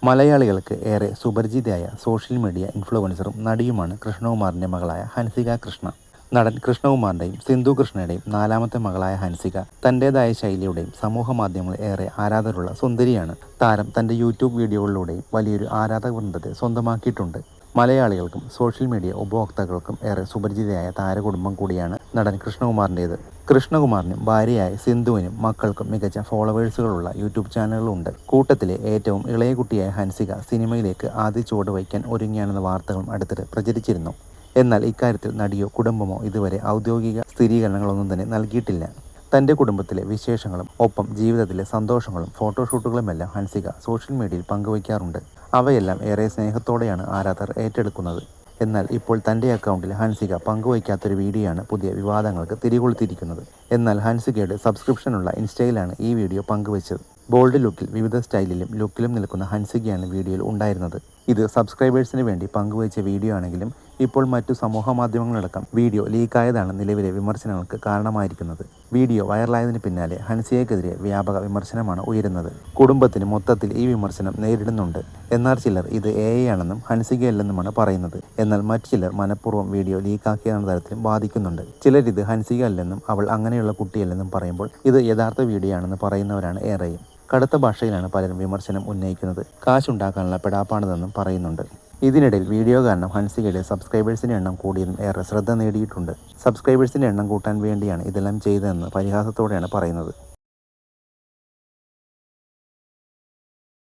മലയാളികൾക്ക് ഏറെ സുപരിചിതയായ social media ഇൻഫ്ലുവൻസറും നടിയുമാണ് കൃഷ്ണകുമാറിൻ്റെ മകളായ ഹൻസിക കൃഷ്ണ. നടൻ കൃഷ്ണകുമാറിൻ്റെയും സിന്ധു കൃഷ്ണയുടെയും നാലാമത്തെ മകളായ ഹൻസിക തൻ്റേതായ ശൈലിയുടെയും സമൂഹ മാധ്യമങ്ങളിൽ ഏറെ ആരാധകരുള്ള സുന്ദരിയാണ്. താരം തൻ്റെ യൂട്യൂബ് വീഡിയോകളിലൂടെയും വലിയൊരു ആരാധക വൃന്ദത്തെ സ്വന്തമാക്കിയിട്ടുണ്ട്. മലയാളികൾക്കും സോഷ്യൽ മീഡിയ ഉപഭോക്താക്കൾക്കും ഏറെ സുപരിചിതയായ താരകുടുംബം കൂടിയാണ് നടൻ കൃഷ്ണകുമാറിൻ്റേത്. കൃഷ്ണകുമാറിനും ഭാര്യയായ സിന്ധുവിനും മക്കൾക്കും മികച്ച ഫോളോവേഴ്സുകളുള്ള യൂട്യൂബ് ചാനലുകളുണ്ട്. കൂട്ടത്തിലെ ഏറ്റവും ഇളയ കുട്ടിയായ ഹൻസിക സിനിമയിലേക്ക് ആദ്യ ചുവട് വയ്ക്കാൻ ഒരുങ്ങിയാണെന്ന വാർത്തകളും അടുത്തിടെ പ്രചരിച്ചിരുന്നു. എന്നാൽ ഇക്കാര്യത്തിൽ നടിയോ കുടുംബമോ ഇതുവരെ ഔദ്യോഗിക സ്ഥിരീകരണങ്ങളൊന്നും തന്നെ നൽകിയിട്ടില്ല. തൻ്റെ കുടുംബത്തിലെ വിശേഷങ്ങളും ഒപ്പം ജീവിതത്തിലെ സന്തോഷങ്ങളും ഫോട്ടോഷൂട്ടുകളുമെല്ലാം ഹൻസിക സോഷ്യൽ മീഡിയയിൽ പങ്കുവയ്ക്കാറുണ്ട്. അവയെല്ലാം ഏറെ സ്നേഹത്തോടെയാണ് ആരാധകർ ഏറ്റെടുക്കുന്നത്. എന്നാൽ ഇപ്പോൾ തൻ്റെ അക്കൗണ്ടിൽ ഹൻസിക പങ്കുവയ്ക്കാത്തൊരു വീഡിയോയാണ് പുതിയ വിവാദങ്ങൾക്ക് തിരികൊളുത്തിയിരിക്കുന്നത്. എന്നാൽ ഹൻസികയുടെ സബ്സ്ക്രിപ്ഷനുള്ള ഇൻസ്റ്റയിലാണ് ഈ വീഡിയോ പങ്കുവച്ചത്. ബോൾഡ് ലുക്കിൽ വിവിധ സ്റ്റൈലിലും ലുക്കിലും നിൽക്കുന്ന ഹൻസികയാണ് വീഡിയോയിൽ ഉണ്ടായിരുന്നത്. ഇത് സബ്സ്ക്രൈബേഴ്സിന് വേണ്ടി പങ്കുവച്ച വീഡിയോ ആണെങ്കിലും ഇപ്പോൾ മറ്റു സമൂഹ മാധ്യമങ്ങളടക്കം വീഡിയോ ലീക്കായതാണ് നിലവിലെ വിമർശനങ്ങൾക്ക് കാരണമായിരിക്കുന്നത്. വീഡിയോ വൈറലായതിന് പിന്നാലെ ഹൻസികയ്ക്കെതിരെ വ്യാപക വിമർശനമാണ് ഉയരുന്നത്. കുടുംബത്തിന് മൊത്തത്തിൽ ഈ വിമർശനം നേരിടുന്നുണ്ട്. എന്നാൽ ചിലർ ഇത് AI ആണെന്നും ഹൻസികയല്ലെന്നുമാണ് പറയുന്നത്. എന്നാൽ മറ്റു ചിലർ മനഃപൂർവ്വം വീഡിയോ ലീക്കാക്കിയെന്ന തരത്തിലും വാദിക്കുന്നുണ്ട്. ചിലരിത് ഹൻസിക അല്ലെന്നും അവൾ അങ്ങനെയുള്ള കുട്ടിയല്ലെന്നും പറയുമ്പോൾ ഇത് യഥാർത്ഥ വീഡിയോ ആണെന്ന് പറയുന്നവരാണ് ഏറെയും. കടുത്ത ഭാഷയിലാണ് പലരും വിമർശനം ഉന്നയിക്കുന്നത്. കാശുണ്ടാക്കാനുള്ള പെടാപ്പാണിതെന്നും പറയുന്നുണ്ട്. ഇതിനിടയിൽ വീഡിയോ കാരണം ഹൻസികയുടെ സബ്സ്ക്രൈബേഴ്സിൻ്റെ എണ്ണം കൂടിയതും ഏറെ ശ്രദ്ധ നേടിയിട്ടുണ്ട്. സബ്സ്ക്രൈബേഴ്സിൻ്റെ എണ്ണം കൂട്ടാൻ വേണ്ടിയാണ് ഇതെല്ലാം ചെയ്തതെന്ന് പരിഹാസത്തോടെയാണ് പറയുന്നത്.